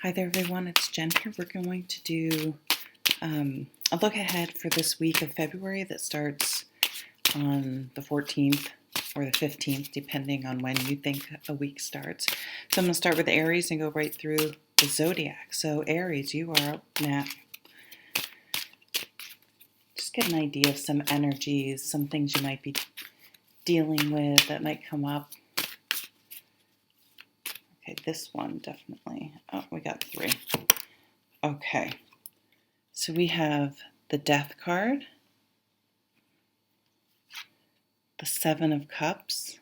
Hi there, everyone. It's Jen here. We're going to do a look ahead for this week of February that starts on the 14th or the 15th, depending on when you think a week starts. So I'm going to start with Aries and go right through the zodiac. So Aries, you are up now. Just get an idea of some energies, some things you might be dealing with that might come up. Okay, this one definitely. Oh, we got 3. Okay, so we have the Death card, the 7 of Cups,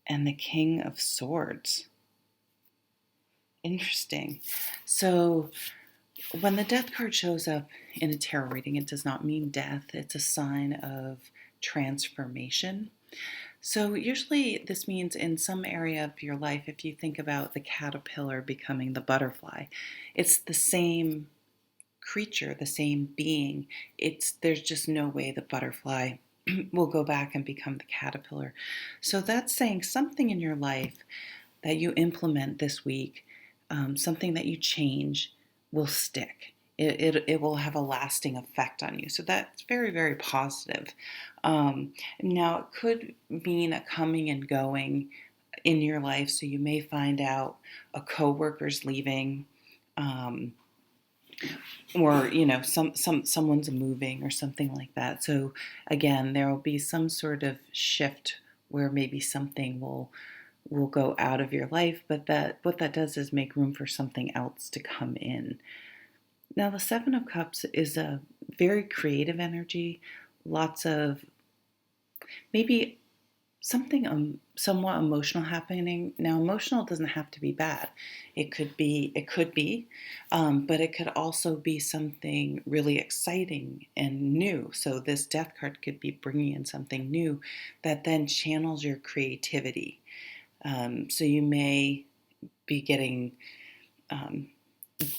and the King of Swords. Interesting. So when the Death card shows up in a tarot reading, it does not mean death. It's a sign of transformation. So usually this means in some area of your life, if you think about the caterpillar becoming the butterfly, it's the same creature, the same being. There's just no way the butterfly will go back and become the caterpillar. So that's saying something in your life that you implement this week, something that you change will stick. It will have a lasting effect on you. So that's very, very positive. Now, it could mean a coming and going in your life. So you may find out a coworker's leaving, or someone's moving or something like that. So again, there will be some sort of shift where maybe something will go out of your life, but what that does is make room for something else to come in. Now, the 7 of Cups is a very creative energy, lots of maybe something somewhat emotional happening. Now, emotional doesn't have to be bad. It could be, but it could also be something really exciting and new. So this Death card could be bringing in something new that then channels your creativity. So you may be getting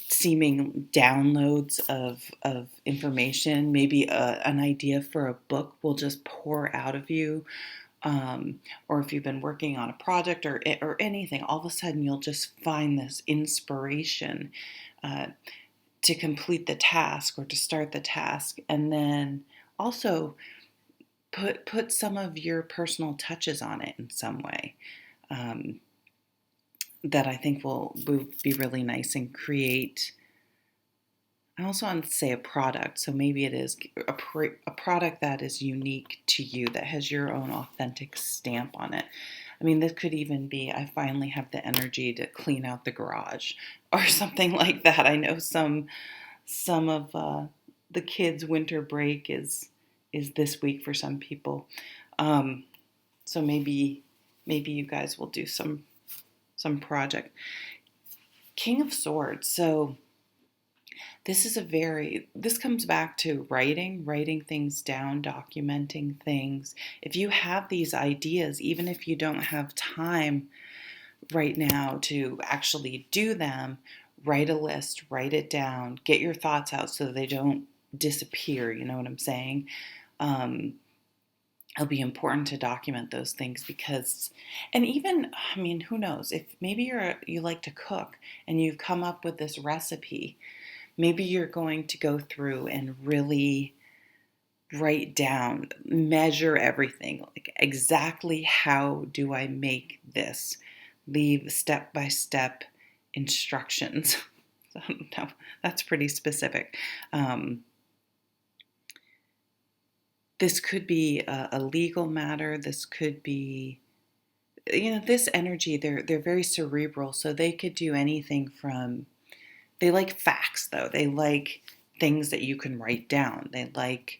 seeming downloads of information. Maybe an idea for a book will just pour out of you. Or if you've been working on a project or anything, all of a sudden you'll just find this inspiration to complete the task or to start the task. And then also put some of your personal touches on it in some way. That I think will be really nice and create. I also want to say a product, so maybe it is a product that is unique to you, that has your own authentic stamp on it. I mean, this could even be, I finally have the energy to clean out the garage or something like that. I know some of the kids' winter break is this week for some people. So maybe you guys will do some project. King of Swords. So this comes back to writing things down, documenting things. If you have these ideas, even if you don't have time right now to actually do them, write a list, write it down, get your thoughts out so they don't disappear. You know what I'm saying? It'll be important to document those things because, and even, I mean, who knows, if maybe you like to cook and you've come up with this recipe, maybe you're going to go through and really write down, measure everything, like exactly how do I make this, leave step-by-step instructions. No, that's pretty specific. This could be a legal matter. This could be, this energy, they're very cerebral, so they could do anything from, they like facts though. They like things that you can write down. They like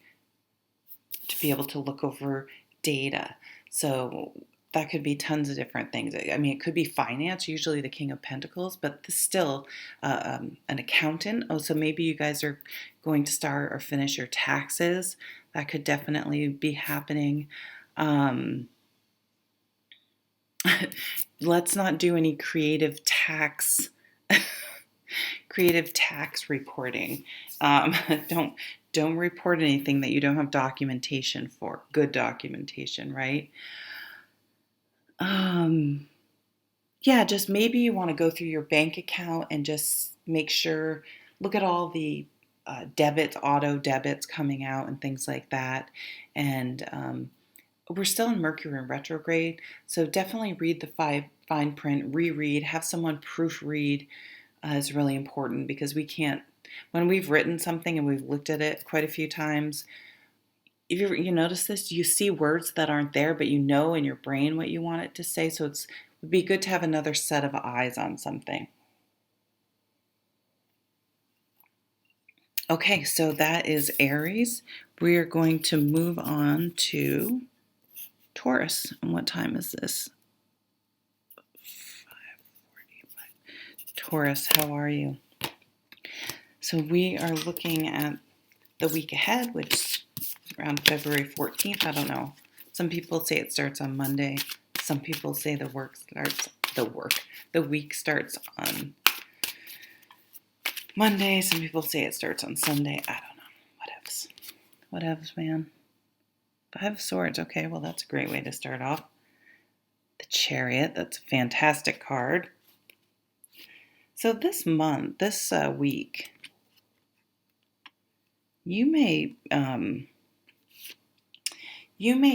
to be able to look over data. So that could be tons of different things. I mean, it could be finance, usually the King of Pentacles, but still an accountant. Oh, so maybe you guys are going to start or finish your taxes. That could definitely be happening. Let's not do any creative tax reporting. Don't report anything that you don't have documentation for. Good documentation, right? yeah, just maybe you want to go through your bank account and just make sure, look at all the debits, auto debits coming out and things like that. And we're still in Mercury in retrograde, so definitely read the fine print, reread, have someone proofread is really important because we can't, when we've written something and we've looked at it quite a few times, if you notice this, you see words that aren't there, but you know in your brain what you want it to say. So it would be good to have another set of eyes on something. Okay, so that is Aries. We are going to move on to Taurus. And what time is this? 5:45. Taurus, how are you? So we are looking at the week ahead, which is around February 14th. I don't know. Some people say it starts on Monday. Some people say the week starts on Monday. Some people say it starts on Sunday. I don't know. Whatevs, man. 5 of Swords. Okay, well, that's a great way to start off. The Chariot. That's a fantastic card. So this week, you may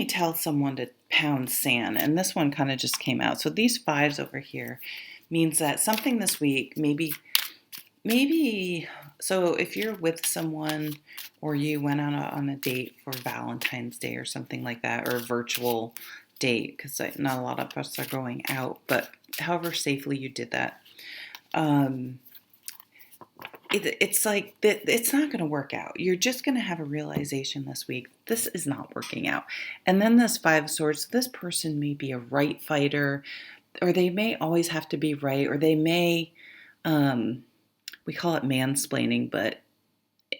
tell someone to pound sand, and this one kind of just came out. So these 5s over here means that something this week, maybe, so if you're with someone or you went on a date for Valentine's Day or something like that, or a virtual date, because not a lot of us are going out, but however safely you did that, it's like it's not going to work out. You're just going to have a realization this week, this is not working out. And then this 5 of Swords, this person may be a right fighter, or they may always have to be right, or they may, we call it mansplaining, but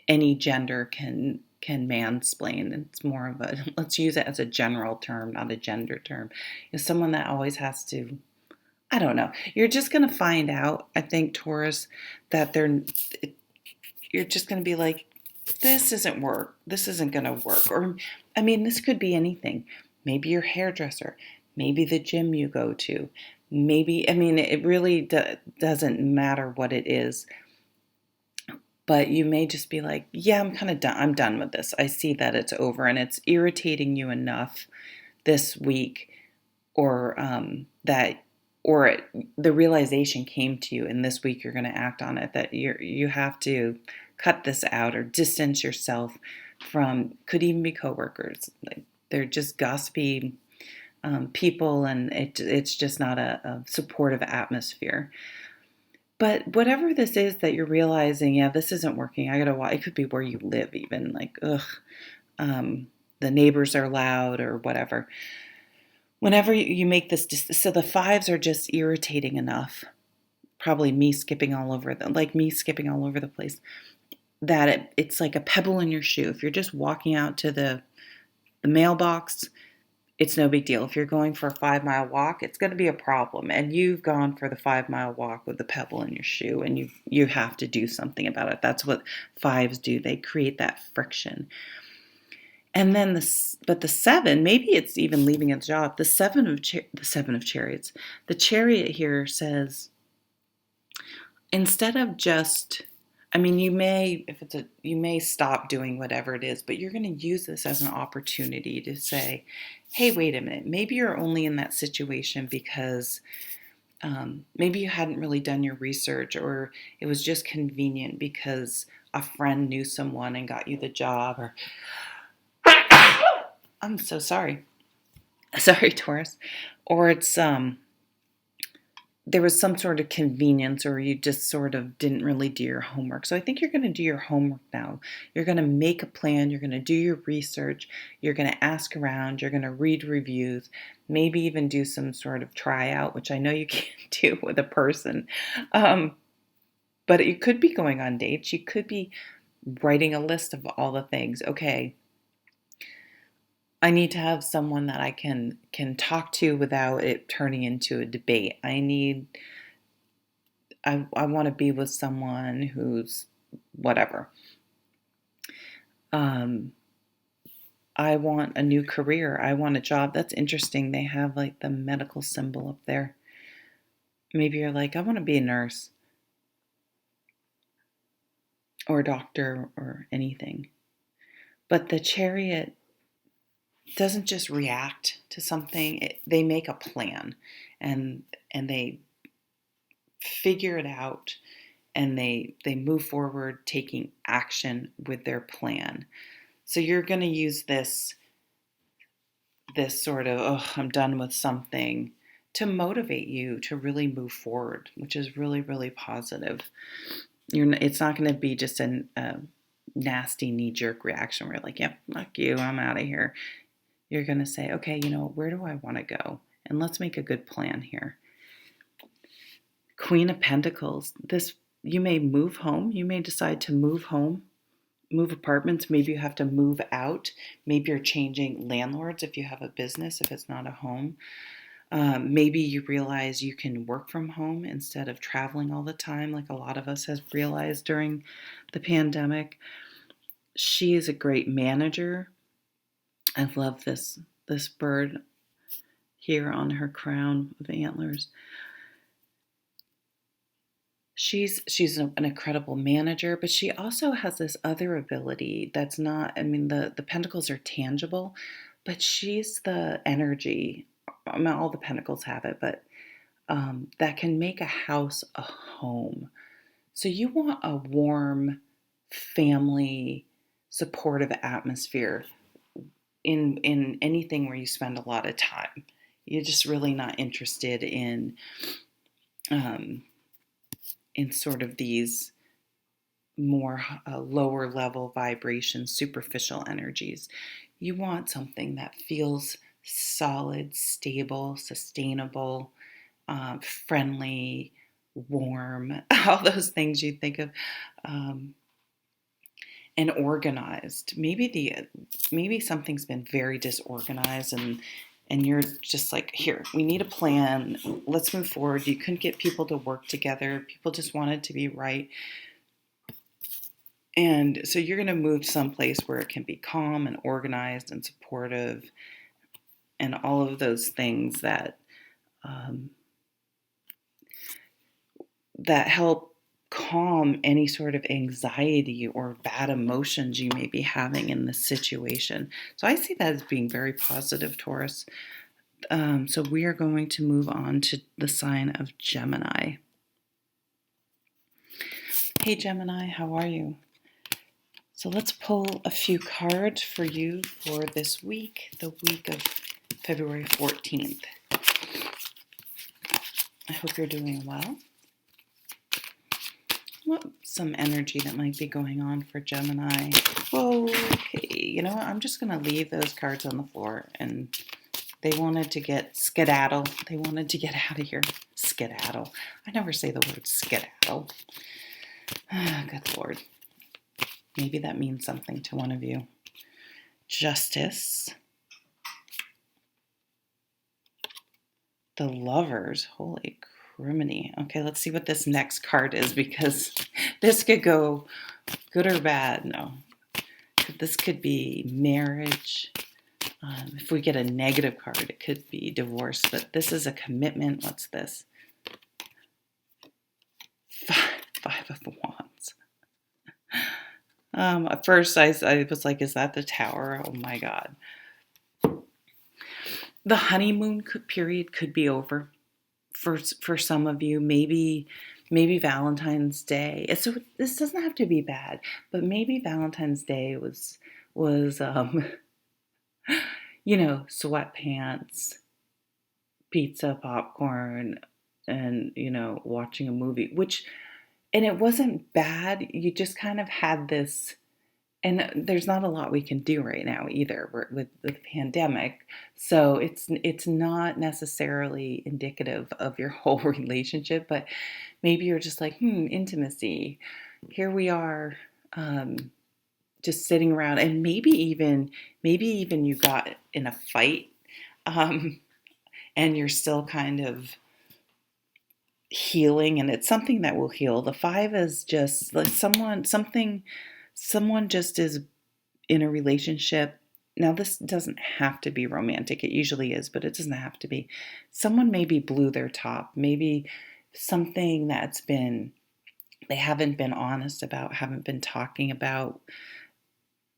any gender can mansplain. It's more of a, let's use it as a general term, not a gender term. Is someone that always has to, I don't know. You're just going to find out, I think, Taurus, that you're just going to be like, this isn't work. This isn't going to work. Or, I mean, this could be anything. Maybe your hairdresser, maybe the gym you go to, maybe, I mean, it really doesn't matter what it is. But you may just be like, yeah, I'm kind of done. I'm done with this. I see that it's over and it's irritating you enough this week, or the realization came to you, and this week you're going to act on it, that you have to cut this out or distance yourself from, could even be coworkers. Like, they're just gossipy people, and it's just not a supportive atmosphere. But whatever this is that you're realizing, yeah, this isn't working. I gotta watch. It could be where you live, even like, the neighbors are loud or whatever. Whenever you make this, so the 5s are just irritating enough. Probably me skipping all over the place. That it's like a pebble in your shoe. If you're just walking out to the mailbox, it's no big deal. If you're going for a 5-mile walk, it's going to be a problem. And you've gone for the 5-mile walk with the pebble in your shoe, and you have to do something about it. That's what 5s do. They create that friction. And then the 7, maybe it's even leaving a job. The 7 of Chariots. The Chariot here says, instead of just, I mean, you may stop doing whatever it is, but you're going to use this as an opportunity to say, hey, wait a minute, maybe you're only in that situation because maybe you hadn't really done your research, or it was just convenient because a friend knew someone and got you the job, or I'm so sorry. Sorry, Taurus. Or it's there was some sort of convenience, or you just sort of didn't really do your homework. So I think you're going to do your homework now. You're going to make a plan. You're going to do your research. You're going to ask around. You're going to read reviews, maybe even do some sort of tryout, which I know you can't do with a person. But you could be going on dates. You could be writing a list of all the things. Okay, I need to have someone that I can talk to without it turning into a debate. I want to be with someone who's whatever. I want a new career. I want a job. That's interesting. They have like the medical symbol up there. Maybe you're like, I want to be a nurse or a doctor or anything. But the Chariot doesn't just react to something, they make a plan, and they figure it out, and they move forward taking action with their plan. So you're going to use this sort of, oh, I'm done with something, to motivate you to really move forward, which is really, really positive. It's not going to be just a nasty knee-jerk reaction where you're like, yep, fuck you, I'm out of here. You're going to say, okay, where do I want to go? And let's make a good plan here. Queen of Pentacles. You may move home. You may decide to move home, move apartments. Maybe you have to move out. Maybe you're changing landlords if you have a business, if it's not a home. Maybe you realize you can work from home instead of traveling all the time, like a lot of us have realized during the pandemic. She is a great manager. I love this bird here on her crown of antlers. She's an incredible manager, but she also has this other ability that's not, I mean, the pentacles are tangible, but she's the energy. I mean, all the pentacles have it, but that can make a house a home. So you want a warm, family, supportive atmosphere in anything where you spend a lot of time. You're just really not interested in sort of these more lower level vibrations, superficial energies. You want something that feels solid, stable, sustainable, friendly, warm, all those things you think of, and organized. Maybe something's been very disorganized, and you're just like, here, we need a plan. Let's move forward. You couldn't get people to work together. People just wanted to be right. And so you're going to move someplace where it can be calm and organized and supportive and all of those things that that help calm any sort of anxiety or bad emotions you may be having in this situation. So I see that as being very positive, Taurus. So we are going to move on to the sign of Gemini. Hey Gemini, how are you? So let's pull a few cards for you for this week, the week of February 14th. I hope you're doing well. Some energy that might be going on for Gemini. Whoa, okay. You know what? I'm just going to leave those cards on the floor. And they wanted to get skedaddle. They wanted to get out of here. Skedaddle. I never say the word skedaddle. Good Lord. Maybe that means something to one of you. Justice. The Lovers. Holy criminy. Okay, let's see what this next card is, because this could go good or bad. No. This could be marriage. If we get a negative card, it could be divorce. But this is a commitment. What's this? Five of Wands. At first, I was like, is that the Tower? Oh my God. The honeymoon period could be over for some of you. Maybe Valentine's Day. So this doesn't have to be bad, but maybe Valentine's Day was sweatpants, pizza, popcorn, and watching a movie, and it wasn't bad. You just kind of had this. And there's not a lot we can do right now either with the pandemic. So it's not necessarily indicative of your whole relationship, but maybe you're just like, intimacy. Here we are, just sitting around, and maybe even you got in a fight, and you're still kind of healing, and it's something that will heal. The 5 is just like someone just is in a relationship. Now, this doesn't have to be romantic. It usually is, but it doesn't have to be. Someone maybe blew their top. Maybe something that's been, they haven't been honest about, haven't been talking about,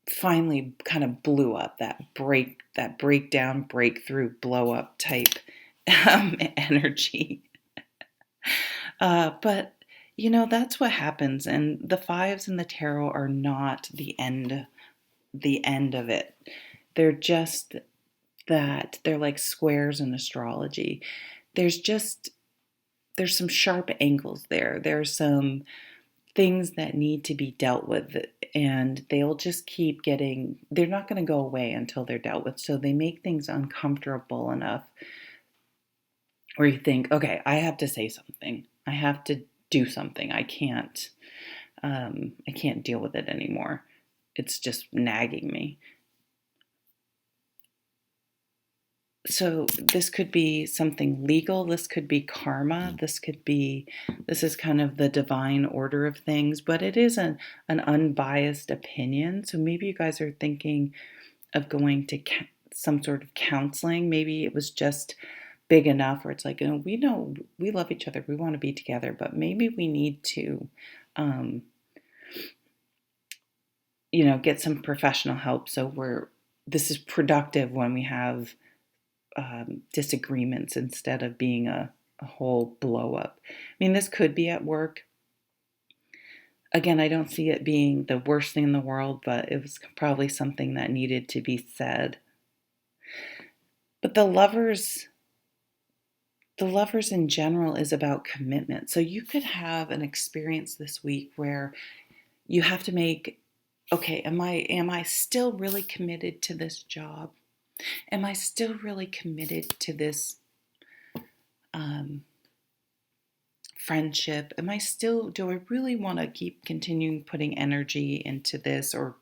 finally kind of blew up. That breakdown, breakthrough, blow up type energy. But that's what happens, and the fives in the tarot are not the end of it. They're just that. They're like squares in astrology. There's some sharp angles there. There's some things that need to be dealt with, and they'll just keep they're not going to go away until they're dealt with. So they make things uncomfortable enough where you think, okay, I have to say something. I have to do something. I can't deal with it anymore. It's just nagging me. So this could be something legal. This could be karma. This is kind of the divine order of things, but it is an unbiased opinion. So maybe you guys are thinking of going to some sort of counseling. Maybe it was just big enough where it's like, we know we love each other. We want to be together, but maybe we need to, get some professional help. So this is productive when we have disagreements instead of being a whole blow up. I mean, this could be at work. Again, I don't see it being the worst thing in the world, but it was probably something that needed to be said. But the lovers in general is about commitment. So you could have an experience this week where you have to make, okay, am I still really committed to this job? Am I still really committed to this friendship? Do I really want to keep continuing putting energy into this, or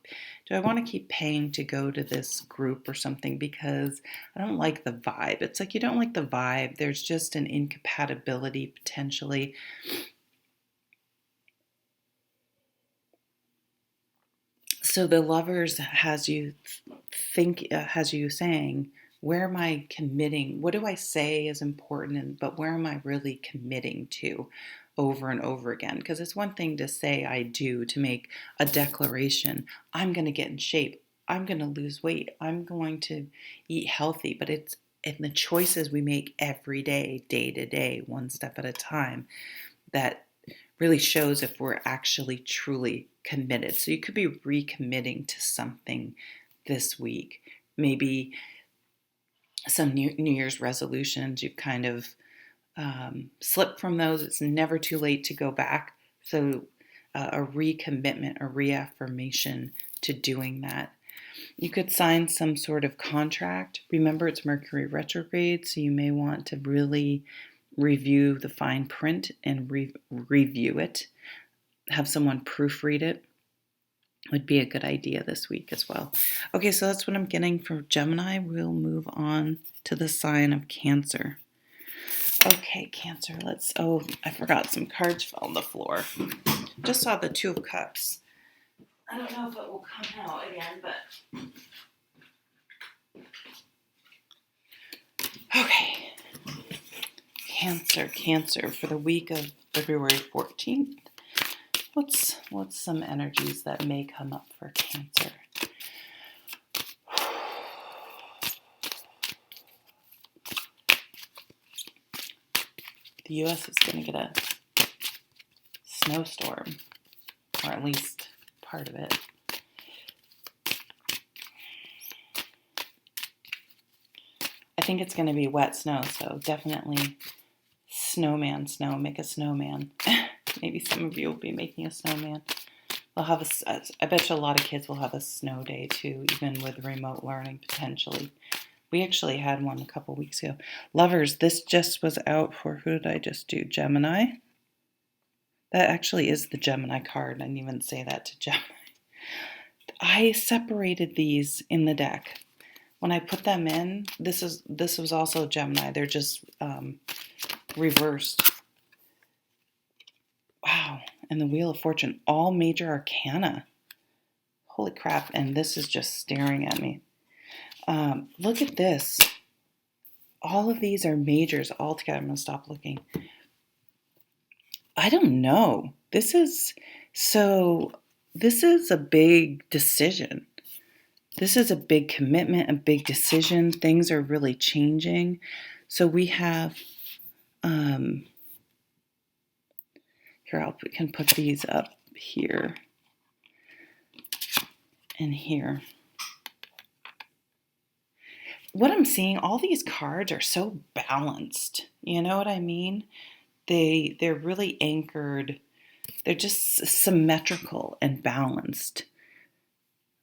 do I want to keep paying to go to this group or something because I don't like the vibe? It's like you don't like the vibe. There's just an incompatibility potentially. So the lovers has you saying, where am I committing? What do I say is important, but where am I really committing to over and over again? Because it's one thing to say I do, to make a declaration. I'm going to get in shape. I'm going to lose weight. I'm going to eat healthy. But it's in the choices we make every day, day to day, one step at a time, that really shows if we're actually truly committed. So you could be recommitting to something this week. Maybe some New Year's resolutions, you've kind of slipped from those. It's never too late to go back. So a recommitment, a reaffirmation to doing that. You could sign some sort of contract. Remember, it's Mercury retrograde, so you may want to really review the fine print and review it. Have someone proofread it. Would be a good idea this week as well. Okay, so that's what I'm getting for Gemini. We'll move on to the sign of Cancer. Okay, Cancer, I forgot some cards fell on the floor. Just saw the Two of Cups. I don't know if it will come out again, but... Okay. Cancer for the week of February 14th. What's some energies that may come up for Cancer? The U.S. is going to get a snowstorm, or at least part of it. I think it's going to be wet snow, so definitely snowman, make a snowman. Maybe some of you will be making a snowman. We'll have I bet you a lot of kids will have a snow day too, even with remote learning potentially. We actually had one a couple weeks ago. Lovers, this just was out for, who did I just do? Gemini. That actually is the Gemini card. I didn't even say that to Gemini. I separated these in the deck. When I put them in, this was also Gemini. They're just reversed. Wow. And the Wheel of Fortune, all major arcana. Holy crap. And this is just staring at me. Look at this. All of these are majors all together. I'm going to stop looking. I don't know. This is a big decision. This is a big commitment, a big decision. Things are really changing. So we have, here, I can put these up here and here. What I'm seeing, all these cards are so balanced. You know what I mean? They're really anchored. They're just symmetrical and balanced.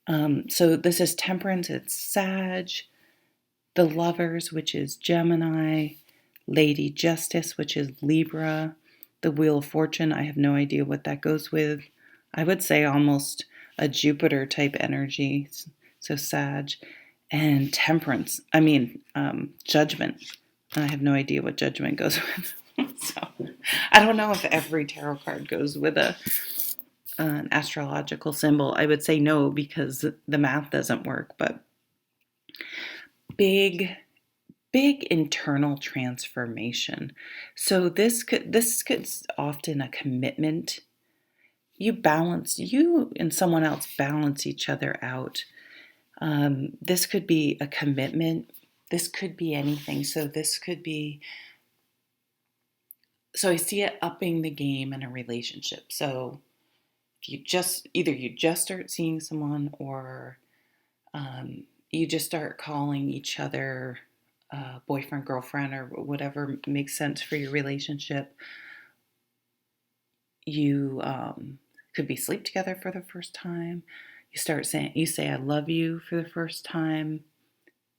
So this is Temperance, it's Sag, the Lovers, which is Gemini, Lady Justice, which is Libra, the Wheel of Fortune, I have no idea what that goes with. I would say almost a Jupiter type energy, so Sag, and Temperance, Judgment. I have no idea what Judgment goes with. So I don't know if every tarot card goes with an astrological symbol. I would say no because the math doesn't work, but big internal transformation. So this could often a commitment. You and someone else balance each other out. This could be a commitment. This could be anything. So I see it upping the game in a relationship. So if you just start seeing someone, or you just start calling each other boyfriend, girlfriend, or whatever makes sense for your relationship. You could be sleep together for the first time. You say I love you for the first time.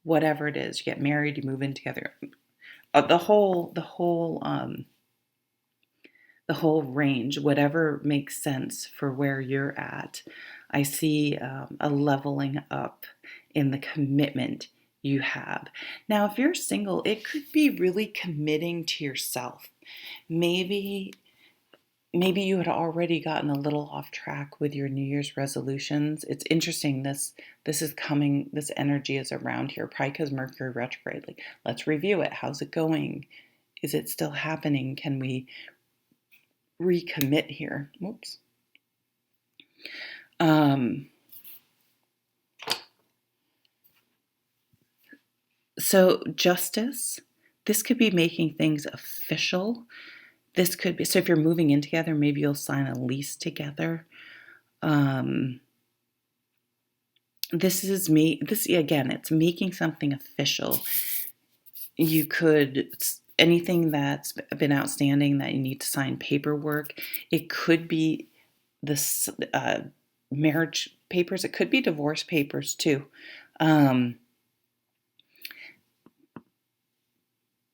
Whatever it is, you get married, you move in together. The whole range, whatever makes sense for where you're at. I see a leveling up in the commitment you have. Now, if you're single, it could be really committing to yourself. Maybe you had already gotten a little off track with your New Year's resolutions. It's interesting, this is coming, this energy is around here, probably because Mercury retrograde. Like, let's review it. How's it going? Is it still happening? Can we recommit here? Whoops. So justice, this could be making things official. This could be, so if you're moving in together, maybe you'll sign a lease together. Again, it's making something official. You could, anything that's been outstanding that you need to sign paperwork. It could be this marriage papers. It could be divorce papers too.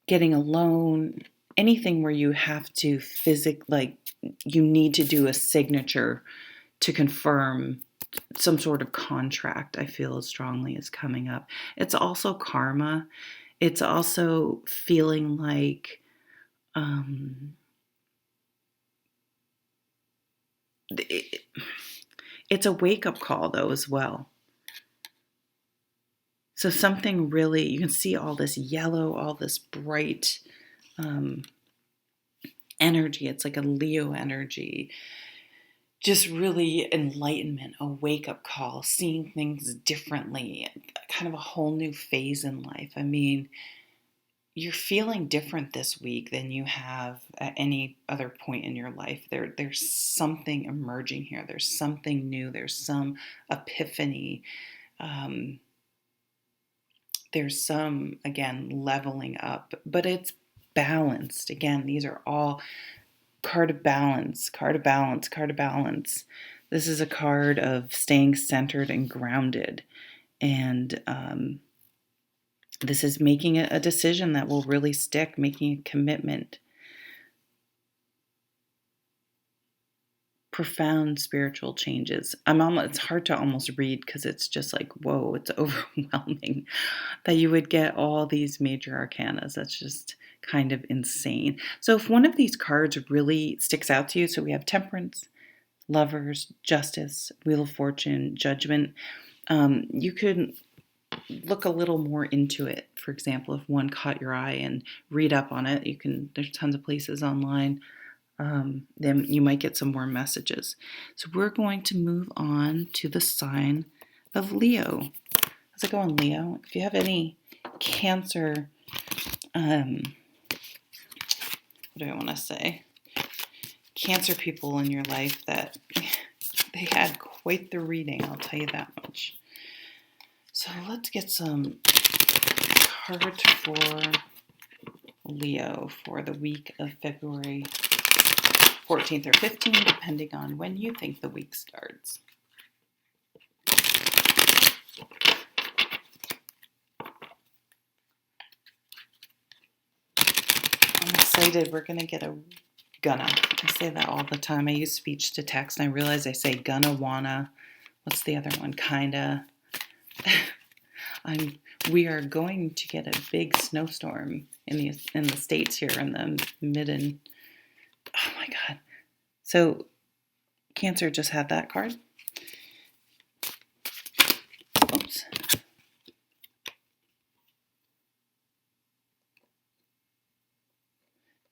Getting a loan, anything where you have to you need to do a signature to confirm some sort of contract, I feel as strongly is coming up. It's also karma. It's also feeling like it's a wake-up call though as well. So something really, you can see all this yellow, all this bright energy. It's like a Leo energy. Just really enlightenment, a wake-up call, seeing things differently, kind of a whole new phase in life. I mean, you're feeling different this week than you have at any other point in your life. There's something emerging here. There's something new. There's some epiphany. There's some, again, leveling up, but it's balanced. Again, these are all card of balance, card of balance, card of balance. This is a card of staying centered and grounded. And this is making a decision that will really stick, making a commitment. Profound spiritual changes. It's hard to almost read because it's just like, whoa, it's overwhelming that you would get all these major arcanas. That's just kind of insane. So if one of these cards really sticks out to you, so we have Temperance, Lovers, Justice, Wheel of Fortune, Judgment, you could look a little more into it. For example, if one caught your eye and read up on it, there's tons of places online. then you might get some more messages. So we're going to move on to the sign of Leo. How's it going, Leo? If you have any Cancer, what do I want to say? Cancer people in your life, that they had quite the reading, I'll tell you that much. So let's get some cards for Leo for the week of February 14th or 15th, depending on when you think the week starts. I'm excited. We're going to get a gonna. I say that all the time. I use speech to text, and I realize I say gonna, wanna. What's the other one? Kinda. We are going to get a big snowstorm in the States here in the mid and oh my God. So Cancer just had that card. Oops.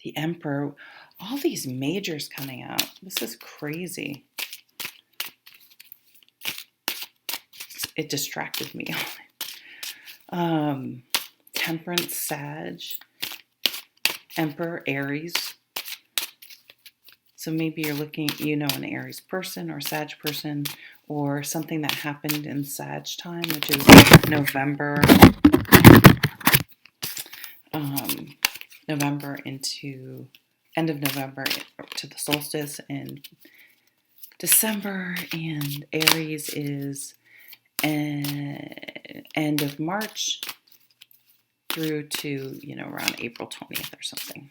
The Emperor. All these majors coming out. This is crazy. It distracted me. Temperance, Sag, Emperor, Aries. So maybe you're looking, an Aries person or Sag person, or something that happened in Sag time, which is November into end of November to the solstice, and December, and Aries is end of March through to, around April 20th or something.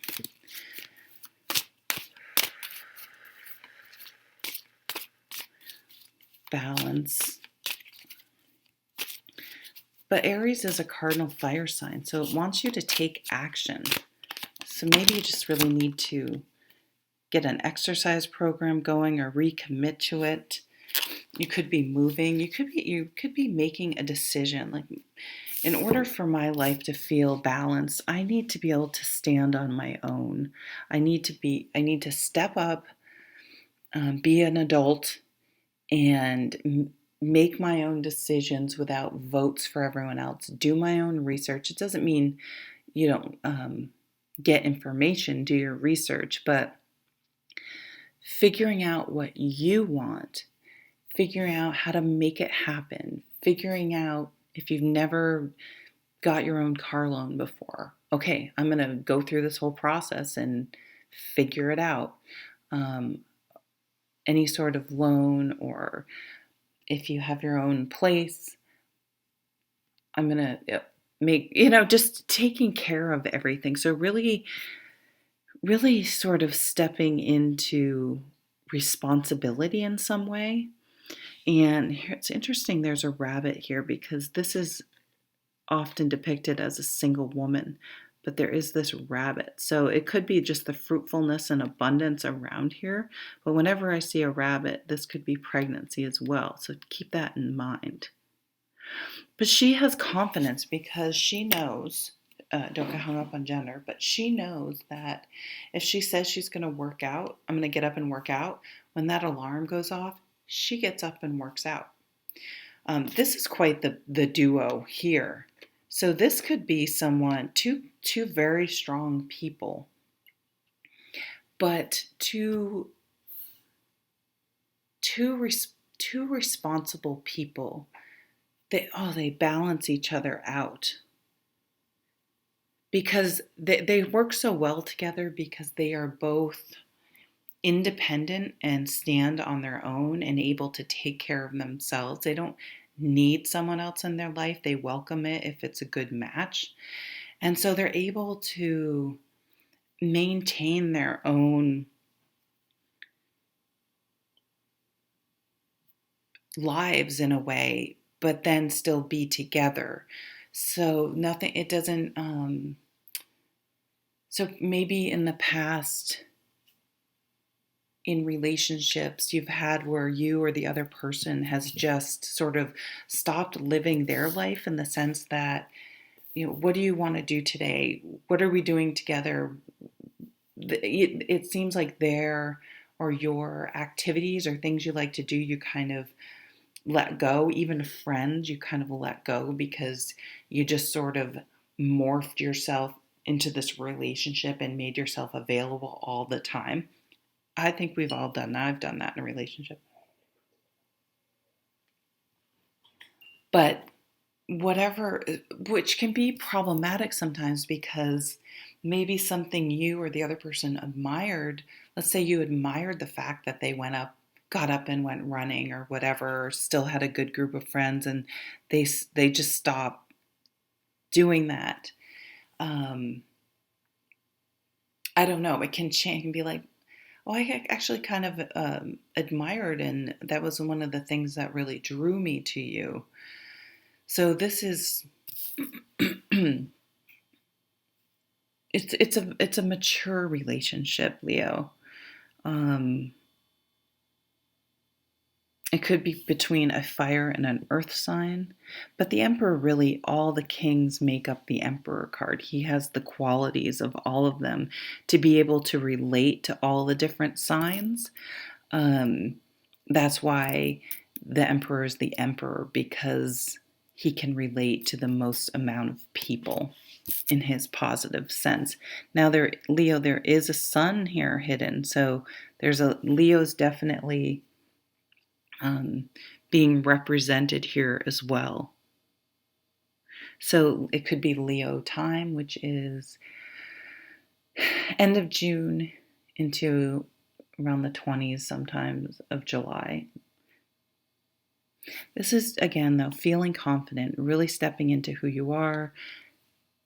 Balance. But Aries is a cardinal fire sign, so it wants you to take action. So maybe you just really need to get an exercise program going or recommit to it. You could be moving. You could be making a decision. Like, in order for my life to feel balanced, I need to be able to stand on my own. I need to step up, be an adult, and make my own decisions without votes for everyone else. Do my own research. It doesn't mean you don't get information, do your research, but figuring out what you want, figuring out how to make it happen, figuring out if you've never got your own car loan before. Okay, I'm going to go through this whole process and figure it out. Any sort of loan, or if you have your own place, I'm going to make, just taking care of everything. So really, really sort of stepping into responsibility in some way. And here, it's interesting, there's a rabbit here, because this is often depicted as a single woman, but there is this rabbit. So it could be just the fruitfulness and abundance around here. But whenever I see a rabbit, this could be pregnancy as well. So keep that in mind. But she has confidence because she knows, don't get hung up on gender, but she knows that if she says she's going to work out, I'm going to get up and work out, when that alarm goes off, she gets up and works out. This is quite the duo here. So this could be someone, two very strong people, but two responsible people. They balance each other out, because they work so well together, because they are both independent and stand on their own and able to take care of themselves. They don't need someone else in their life. They welcome it if it's a good match. And so they're able to maintain their own lives in a way, but then still be together. So so maybe in the past, in relationships you've had where you or the other person has just sort of stopped living their life, in the sense that, what do you want to do today? What are we doing together? it seems like their or your activities or things you like to do, you kind of let go. Even friends, you kind of let go because you just sort of morphed yourself into this relationship and made yourself available all the time. I think we've all done that. I've done that in a relationship. But whatever, which can be problematic sometimes because maybe something you or the other person admired, let's say you admired the fact that they got up and went running or whatever, or still had a good group of friends, and they just stopped doing that. I don't know. It can change and be like, oh, I actually kind of admired, and that was one of the things that really drew me to you. So this is it's a mature relationship, Leo. Um, it could be between a fire and an earth sign, but the Emperor, really, all the kings make up the Emperor card. He has the qualities of all of them to be able to relate to all the different signs. Um, that's why the Emperor is the Emperor, because he can relate to the most amount of people in his positive sense. Now, Leo, there is a sun here hidden, so there's a Leo's definitely being represented here as well. So it could be Leo time, which is end of June into around the 20s, sometimes of July. This is, again, though, feeling confident, really stepping into who you are,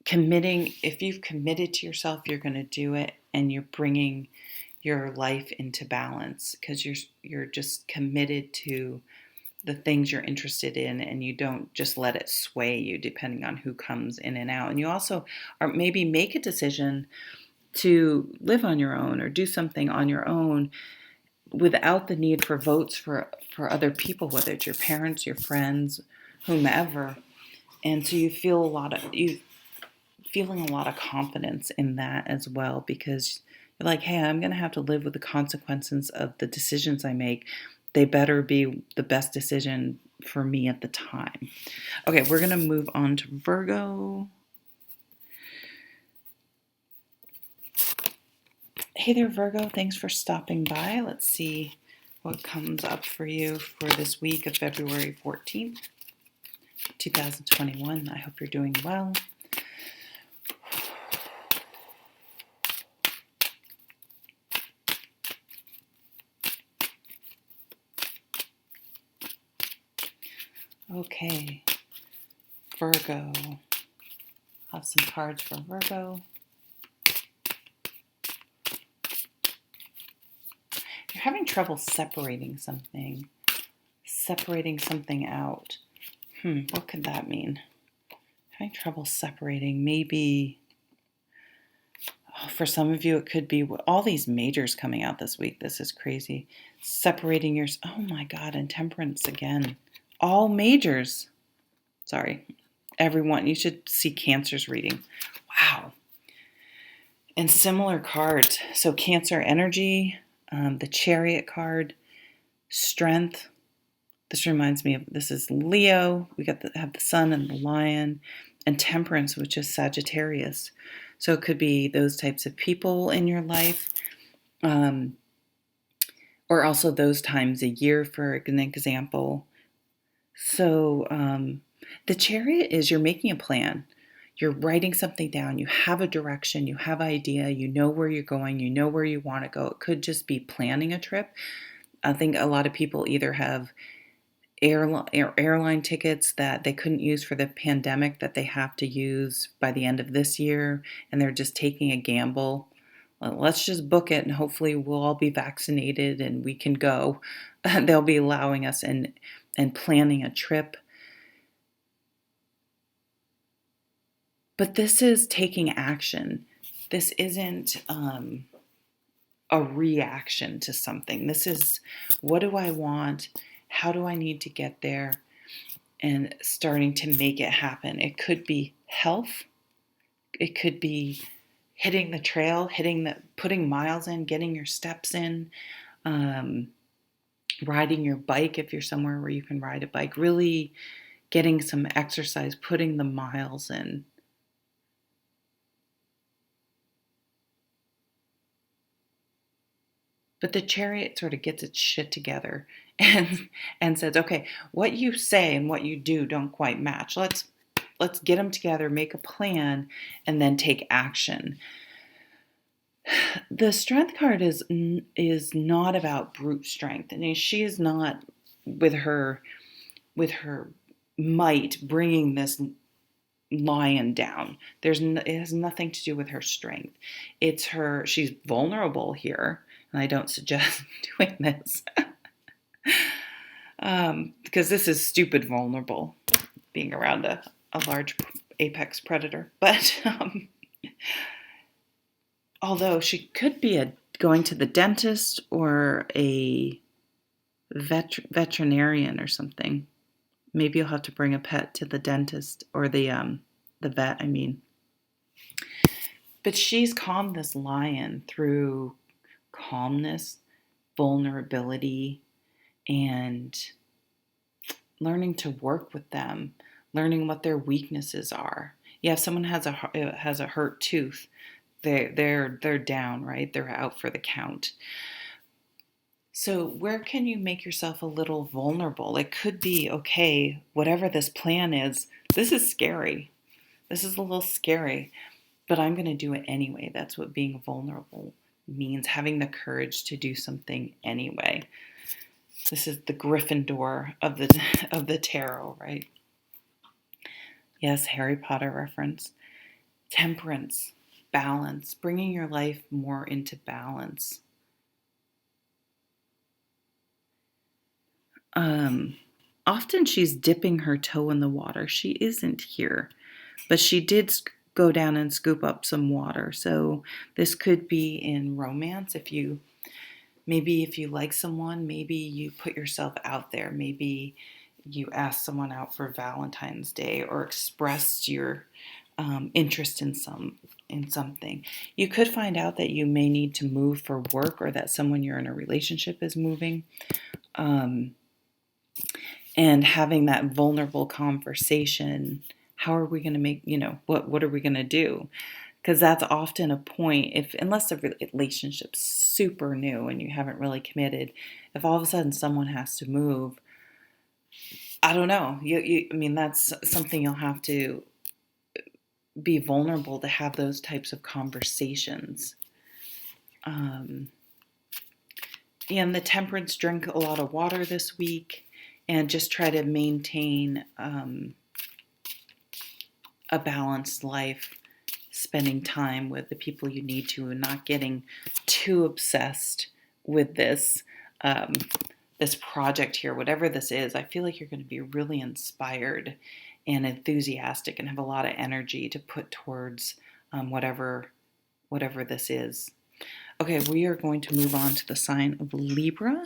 committing. If you've committed to yourself, you're going to do it, and you're bringing your life into balance because you're just committed to the things you're interested in, and you don't just let it sway you depending on who comes in and out. And you also are maybe make a decision to live on your own or do something on your own without the need for votes for other people, whether it's your parents, your friends, whomever. And so you feeling a lot of confidence in that as well, because you're like, hey, I'm going to have to live with the consequences of the decisions I make. They better be the best decision for me at the time. Okay, we're going to move on to Virgo. Hey there, Virgo. Thanks for stopping by. Let's see what comes up for you for this week of February 14th, 2021. I hope you're doing well. Okay, Virgo. I'll have some cards for Virgo. You're having trouble separating something out. What could that mean? Having trouble separating. Maybe for some of you, it could be all these majors coming out this week. This is crazy. Separating your, oh my God, and Temperance again. All majors. Sorry, everyone. You should see Cancer's reading. Wow. And similar cards. So Cancer energy, the Chariot card, Strength. This reminds me of, this is Leo. We have the Sun and the Lion, and Temperance, which is Sagittarius. So it could be those types of people in your life, or also those times a year, for an example. So the Chariot is you're making a plan. You're writing something down. You have a direction. You have an idea. You know where you're going. You know where you want to go. It could just be planning a trip. I think a lot of people either have airline tickets that they couldn't use for the pandemic that they have to use by the end of this year, and they're just taking a gamble. Well, let's just book it, and hopefully we'll all be vaccinated and we can go. They'll be allowing us and planning a trip. But this is taking action. This isn't a reaction to something. This is, what do I want? How do I need to get there? And starting to make it happen. It could be health. It could be hitting the trail, hitting putting miles in, getting your steps in, riding your bike if you're somewhere where you can ride a bike, really getting some exercise, putting the miles in. But the Chariot sort of gets its shit together and says, okay, what you say and what you do don't quite match. Let's get them together, make a plan, and then take action. The Strength card is not about brute strength. I mean, she is not with her might bringing this lion down. It has nothing to do with her strength. It's her. She's vulnerable here, and I don't suggest doing this because this is stupid vulnerable, being around a large apex predator. But although she could be going to the dentist or a veterinarian or something. Maybe you'll have to bring a pet to the dentist or the vet, I mean. But she's calmed this lion through calmness, vulnerability, and learning to work with them, learning what their weaknesses are. Yeah, if someone has a hurt tooth, they're down, right? They're out for the count. So where can you make yourself a little vulnerable? It could be, okay, whatever this plan is, this is scary. This is a little scary, but I'm going to do it anyway. That's what being vulnerable means, having the courage to do something anyway. This is the Gryffindor of the tarot, right? Yes, Harry Potter reference. Temperance, balance, bringing your life more into balance. Often she's dipping her toe in the water. She isn't here, but she did go down and scoop up some water. So this could be in romance. If you like someone, maybe you put yourself out there. Maybe you asked someone out for Valentine's Day or expressed your interest in something. You could find out that you may need to move for work, or that someone you're in a relationship is moving. And having that vulnerable conversation, how are we going to make, what are we going to do? Because that's often a point, unless the relationship's super new and you haven't really committed, if all of a sudden someone has to move, I don't know. That's something you'll have to be vulnerable to have those types of conversations. And the Temperance, drink a lot of water this week. And just try to maintain a balanced life, spending time with the people you need to, and not getting too obsessed with this project here, whatever this is. I feel like you're going to be really inspired and enthusiastic and have a lot of energy to put towards whatever this is. Okay, we are going to move on to the sign of Libra.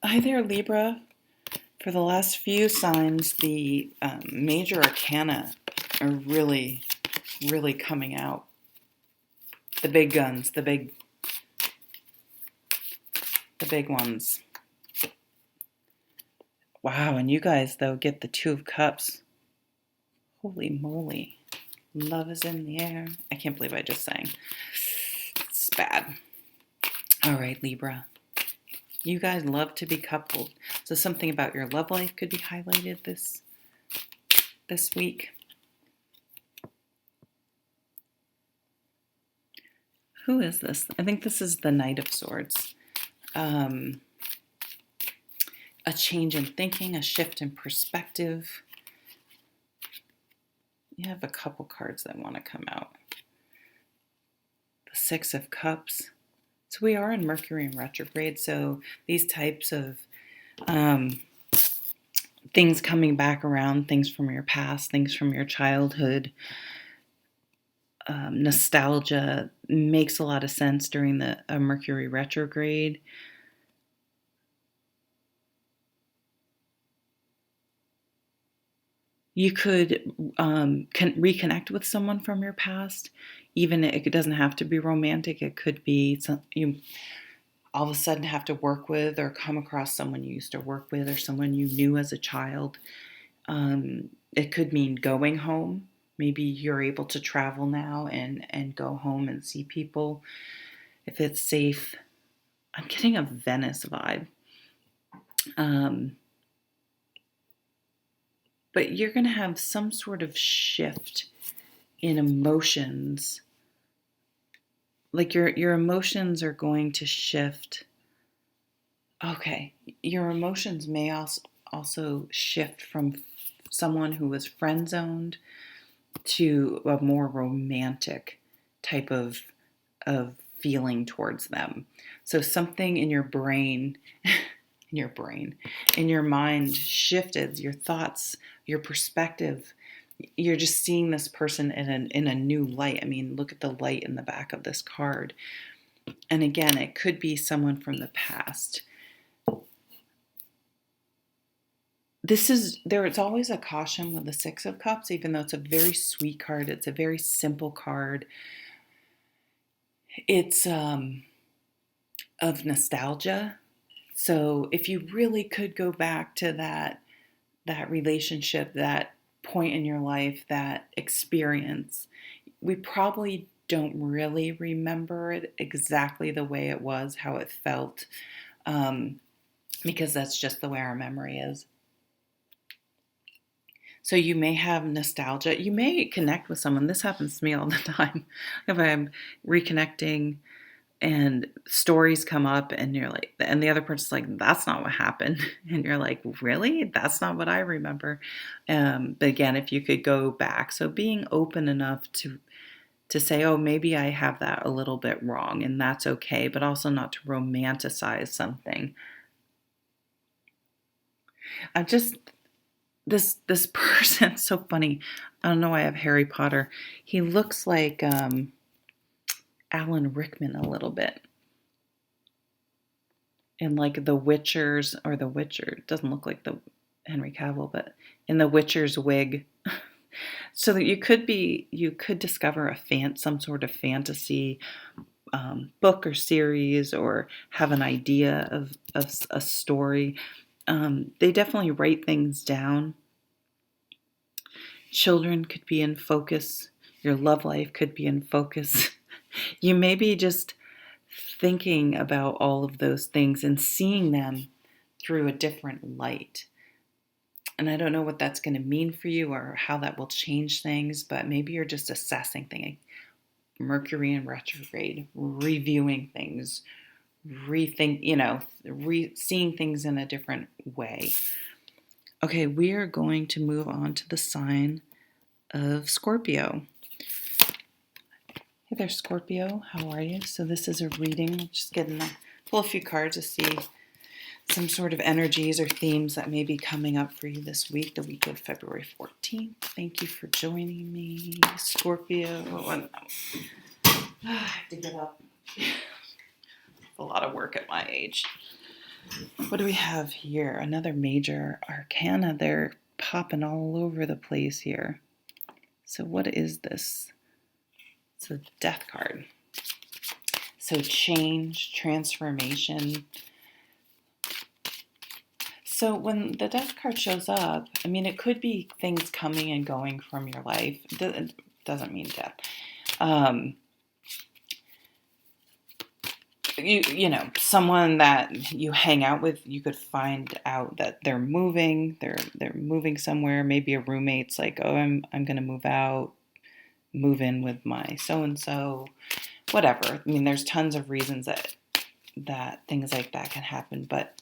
Hi there, Libra. For the last few signs, the major arcana are really, really coming out. The big guns, the big ones. Wow, and you guys, though, get the Two of Cups. Holy moly. Love is in the air. I can't believe I just sang. It's bad. All right, Libra. You guys love to be coupled. So something about your love life could be highlighted this week. Who is this? I think this is the Knight of Swords. A change in thinking, a shift in perspective. You have a couple cards that want to come out. The Six of Cups. So we are in Mercury in retrograde, so these types of things coming back around, things from your past, things from your childhood, nostalgia makes a lot of sense during the Mercury retrograde. You could reconnect with someone from your past. Even it doesn't have to be romantic. It could be you all of a sudden have to work with or come across someone you used to work with or someone you knew as a child. It could mean going home. Maybe you're able to travel now and go home and see people if it's safe. I'm getting a Venice vibe. But you're going to have some sort of shift in emotions. Like your emotions are going to shift. Okay, your emotions may also shift from someone who was friend zoned to a more romantic type of feeling towards them. So something in your brain, in your mind shifted, your thoughts, your perspective. You're just seeing this person in a new light. I mean, look at the light in the back of this card. And again, it could be someone from the past. It's always a caution with the Six of Cups, even though it's a very sweet card. It's a very simple card. It's of nostalgia. So if you really could go back to that relationship, that point in your life, that experience, we probably don't really remember it exactly the way it was, how it felt, because that's just the way our memory is. So you may have nostalgia. You may connect with someone. This happens to me all the time. If I'm reconnecting and stories come up and you're like, and the other person's like, that's not what happened. And you're like, really? That's not what I remember. But again, if you could go back. So being open enough to say, oh, maybe I have that a little bit wrong and that's okay, but also not to romanticize something. I'm just, this person's so funny. I don't know why I have Harry Potter. He looks like Alan Rickman a little bit. In like The Witchers, or The Witcher. It doesn't look like the Henry Cavill, but in The Witcher's wig. So that you could discover some sort of fantasy book or series, or have an idea of a story. They definitely write things down. Children could be in focus. Your love life could be in focus. You may be just thinking about all of those things and seeing them through a different light. And I don't know what that's going to mean for you or how that will change things, but maybe you're just assessing things. Mercury in retrograde, reviewing things, seeing things in a different way. Okay, we are going to move on to the sign of Scorpio. Hey there, Scorpio. How are you? So this is a reading. Just pull a few cards to see some sort of energies or themes that may be coming up for you this week, the week of February 14th. Thank you for joining me, Scorpio. I have to get up. A lot of work at my age. What do we have here? Another major arcana. They're popping all over the place here. So what is this? It's a death card. So change, transformation. So when the death card shows up, I mean, it could be things coming and going from your life. It doesn't mean death. Someone that you hang out with, you could find out that they're moving. They're moving somewhere. Maybe a roommate's like, oh, I'm going to move out, move in with my so-and-so, whatever. I mean, there's tons of reasons that things like that can happen. But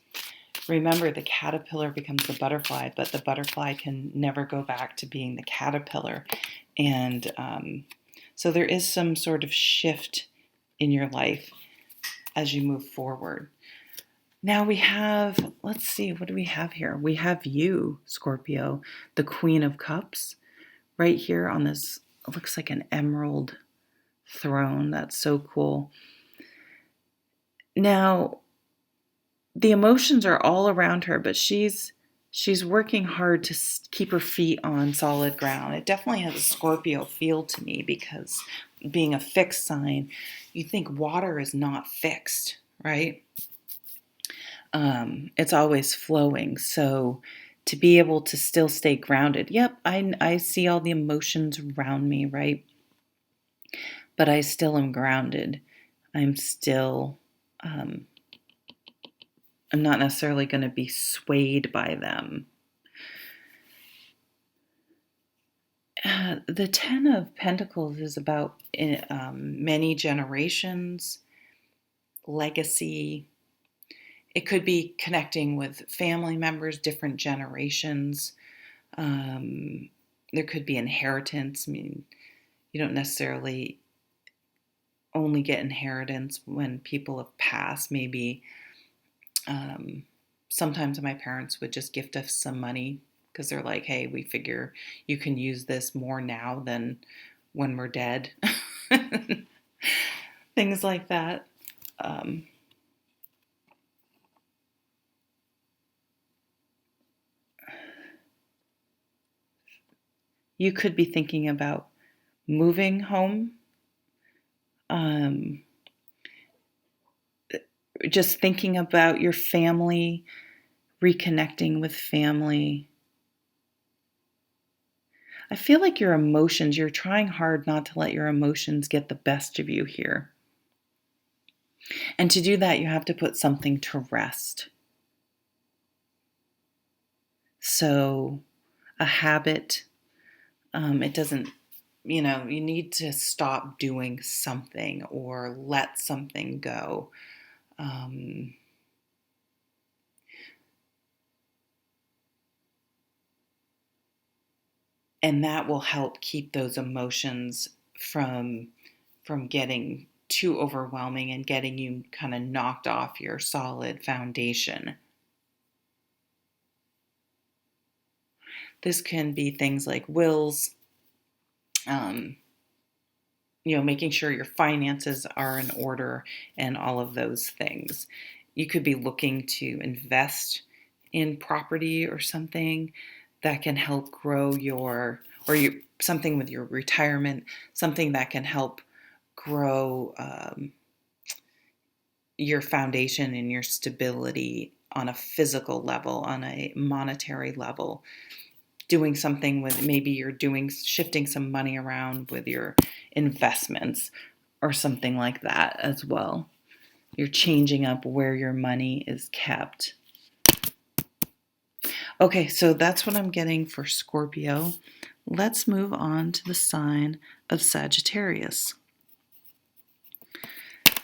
remember, the caterpillar becomes the butterfly, but the butterfly can never go back to being the caterpillar. And so there is some sort of shift in your life as you move forward. Now we have, let's see, what do we have here? We have you, Scorpio, the Queen of Cups, right here on this, it looks like an emerald throne. That's so cool. Now, the emotions are all around her, but she's She's working hard to keep her feet on solid ground. It definitely has a Scorpio feel to me because being a fixed sign, you think water is not fixed, right? It's always flowing. So to be able to still stay grounded, yep, I see all the emotions around me, right? But I still am grounded. I'm still, I'm not necessarily going to be swayed by them. The Ten of Pentacles is about many generations, legacy. It could be connecting with family members, different generations. There could be inheritance. I mean, you don't necessarily only get inheritance when people have passed. Maybe sometimes my parents would just gift us some money because they're like, hey, we figure you can use this more now than when we're dead. Things like that. You could be thinking about moving home. Just thinking about your family, reconnecting with family. I feel like your emotions, you're trying hard not to let your emotions get the best of you here. And to do that, you have to put something to rest. So, a habit, it doesn't, you need to stop doing something or let something go. And that will help keep those emotions from getting too overwhelming and getting you kind of knocked off your solid foundation. This can be things like wills, making sure your finances are in order and all of those things. You could be looking to invest in property or something that can help grow something with your retirement, something that can help grow your foundation and your stability on a physical level, on a monetary level. Doing something with, maybe you're shifting some money around with your investments or something like that as well. You're changing up where your money is kept. Okay, so that's what I'm getting for Scorpio. Let's move on to the sign of Sagittarius.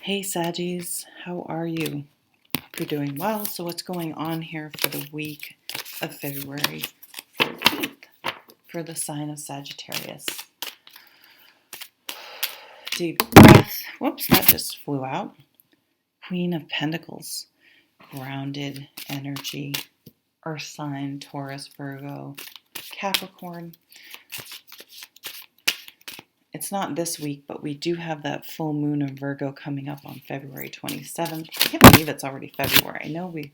Hey Saggies, how are you? Hope you're doing well. So what's going on here for the week of February 14th for the sign of Sagittarius? Deep breath. Whoops, that just flew out. Queen of Pentacles, grounded energy, earth sign, Taurus, Virgo, Capricorn. It's not this week, but we do have that full moon in Virgo coming up on February 27th. I can't believe it's already February. I know we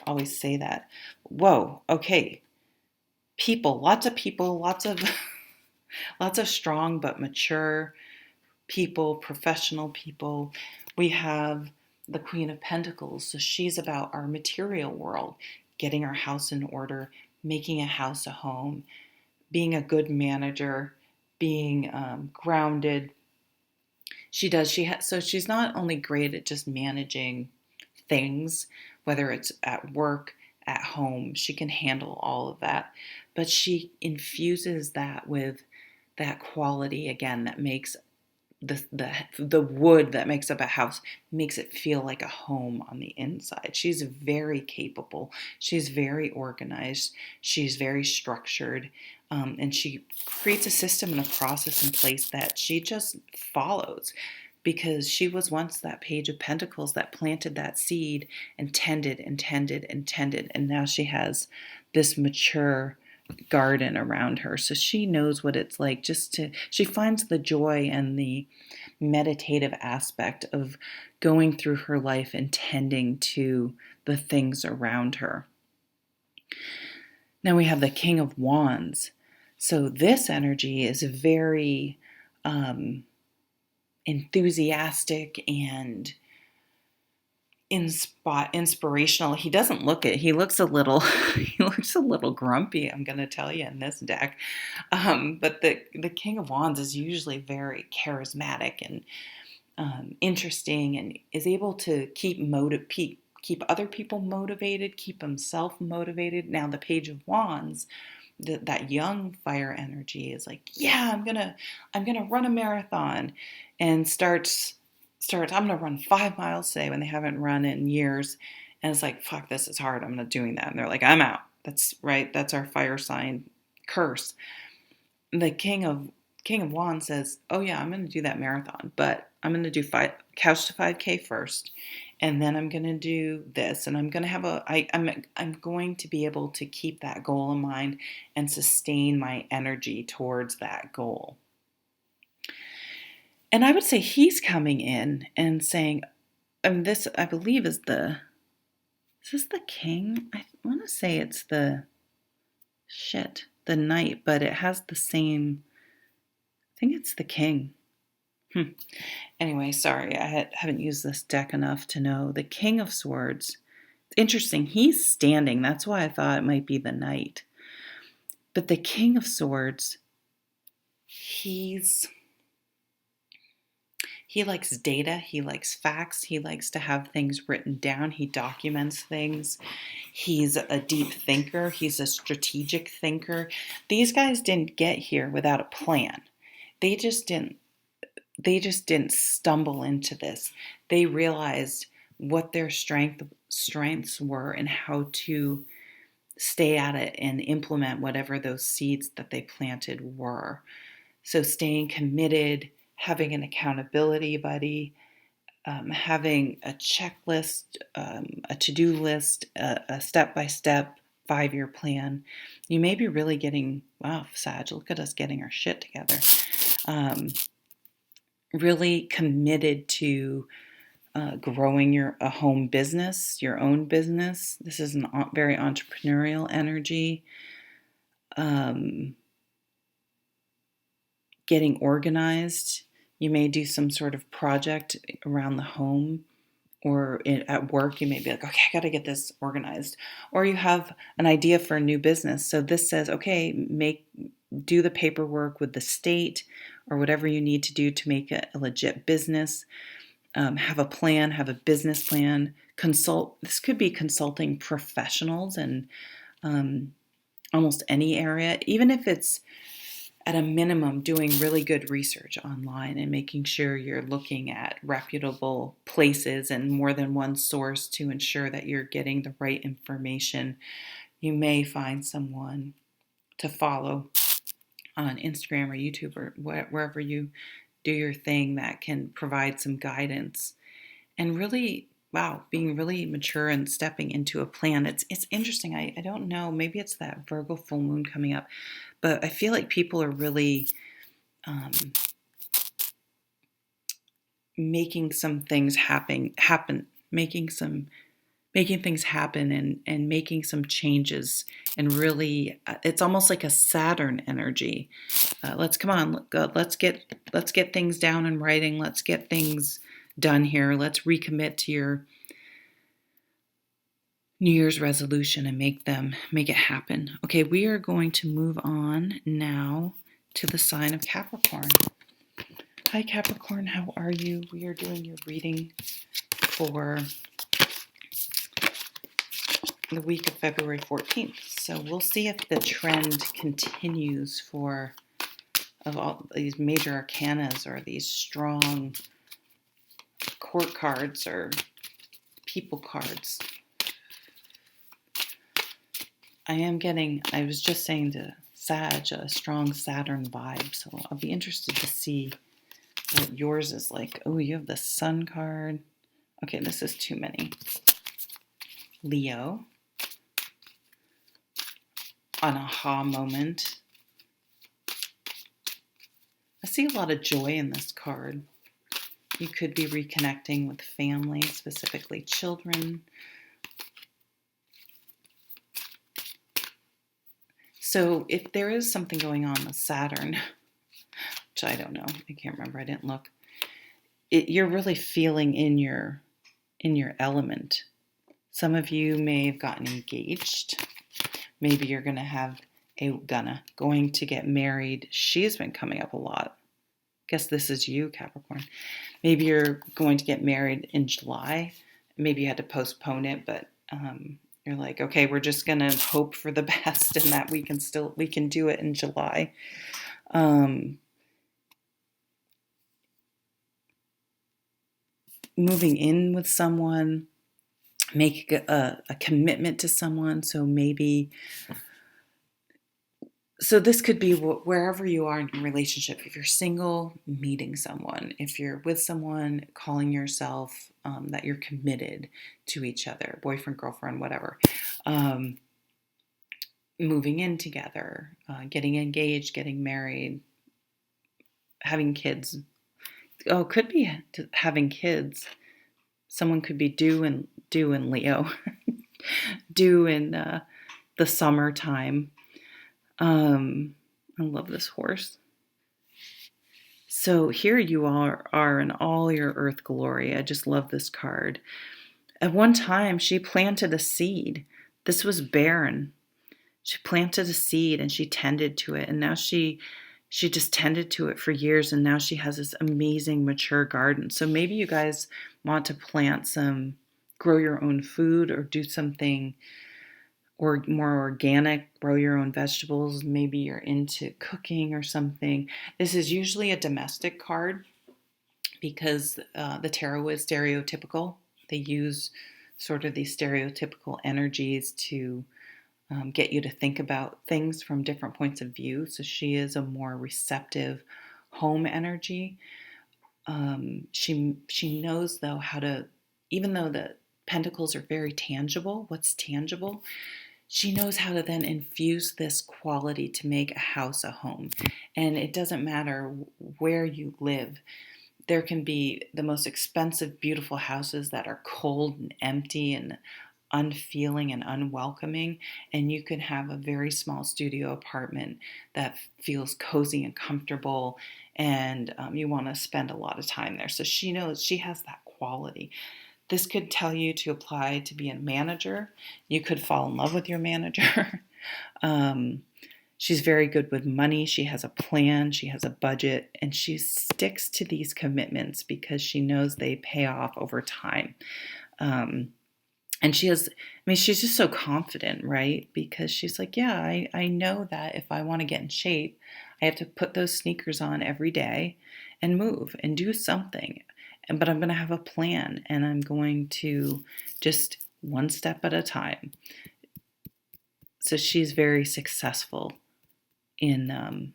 always say that. Whoa, okay. People, lots of lots of strong but mature people, professional people. We have the Queen of Pentacles, so she's about our material world, getting our house in order, making a house a home, being a good manager, being grounded. So she's not only great at just managing things, whether it's at work, at home, she can handle all of that, but she infuses that with that quality again that makes the wood that makes up a house, makes it feel like a home on the inside. She's very capable. She's very organized. She's very structured. And she creates a system and a process in place that she just follows, because she was once that Page of Pentacles that planted that seed and tended and tended and tended. And now she has this mature garden around her. So she knows what it's like she finds the joy and the meditative aspect of going through her life and tending to the things around her. Now we have the King of Wands. So this energy is very enthusiastic and inspirational. He doesn't look it. He looks a little he looks a little grumpy, I'm going to tell you, in this deck. But the King of Wands is usually very charismatic and interesting, and is able to keep other people motivated, keep himself motivated. Now the Page of Wands, that young fire energy is like, yeah, I'm gonna run a marathon, and starts I'm gonna run 5 miles today when they haven't run in years, and it's like, fuck, this is hard, I'm not doing that, and they're like, I'm out. That's right, that's our fire sign curse. The King of Wands says, oh yeah, I'm going to do that marathon, but I'm going to do couch to 5K first, and then I'm going to do this, and I'm going to have I'm going to be able to keep that goal in mind and sustain my energy towards that goal. And I would say he's coming in and saying, this I believe is is this the King? I want to say it's the Knight, but it has the same. I think it's the King. Anyway, sorry, I haven't used this deck enough to know. The King of Swords. It's interesting. He's standing. That's why I thought it might be the Knight. But the King of Swords, he likes data. He likes facts. He likes to have things written down. He documents things. He's a deep thinker. He's a strategic thinker. These guys didn't get here without a plan. They just didn't stumble into this. They realized what their strengths were and how to stay at it and implement whatever those seeds that they planted were. So staying committed, having an accountability buddy, having a checklist, a to-do list, a step-by-step 5-year plan. You may be really getting, wow, Sag, look at us getting our shit together. Really committed to growing your own business. This is a very entrepreneurial energy. Getting organized. You may do some sort of project around the home, or at work. You may be like, okay, I got to get this organized. Or you have an idea for a new business. So this says, okay, do the paperwork with the state or whatever you need to do to make it a legit business. Have a plan, have a business plan. Consult. This could be consulting professionals in almost any area, even if it's at a minimum doing really good research online and making sure you're looking at reputable places and more than one source to ensure that you're getting the right information. You may find someone to follow on Instagram or YouTube or wherever you do your thing that can provide some guidance, and really, wow, being really mature and stepping into a plan. It's interesting. I don't know, maybe it's that Virgo full moon coming up, but I feel like people are really making some things happen, making things happen, and making some changes, and really, it's almost like a Saturn energy. Let's get things down in writing. Let's get things done here. Let's recommit to your New Year's resolution and make it happen. Okay, we are going to move on now to the sign of Capricorn. Hi Capricorn, how are you? We are doing your reading for the week of February 14th. So we'll see if the trend continues of all these major arcanas, or these strong court cards or people cards. I was just saying to Sag, a strong Saturn vibe. So I'll be interested to see what yours is like. Oh, you have the Sun card. Okay, this is too many. Leo. An aha moment. I see a lot of joy in this card. You could be reconnecting with family, specifically children. So if there is something going on with Saturn, which I don't know, I can't remember, I didn't look, you're really feeling in your element. Some of you may have gotten engaged. Maybe you're going to get married. She's been coming up a lot. Guess this is you, Capricorn. Maybe you're going to get married in July. Maybe you had to postpone it, but you're like, okay, we're just going to hope for the best and that we can do it in July. Moving in with someone, make a commitment to someone. So this could be wherever you are in your relationship. If you're single, meeting someone. If you're with someone, calling yourself that you're committed to each other, boyfriend, girlfriend, whatever. Moving in together, getting engaged, getting married, having kids. Oh, it could be having kids. Someone could be due in Leo, due in the summertime. I love this horse. So here you are in all your earth glory. I just love this card. At one time, she planted a seed. This was barren. She planted a seed and she tended to it. And now she just tended to it for years. And now she has this amazing mature garden. So maybe you guys want to grow your own food or do something or more organic, grow your own vegetables. Maybe you're into cooking or something. This is usually a domestic card because the tarot is stereotypical. They use sort of these stereotypical energies to get you to think about things from different points of view. So she is a more receptive home energy. She knows though how to, even though the pentacles are very tangible, what's tangible? She knows how to then infuse this quality to make a house a home. And it doesn't matter where you live. There can be the most expensive, beautiful houses that are cold and empty and unfeeling and unwelcoming. And you can have a very small studio apartment that feels cozy and comfortable and you want to spend a lot of time there. So she knows she has that quality. This could tell you to apply to be a manager. You could fall in love with your manager. She's very good with money. She has a plan. She has a budget. And she sticks to these commitments because she knows they pay off over time. And she's just so confident, right? Because she's like, yeah, I know that if I want to get in shape, I have to put those sneakers on every day and move and do something. But I'm going to have a plan and I'm going to just one step at a time. So she's very successful in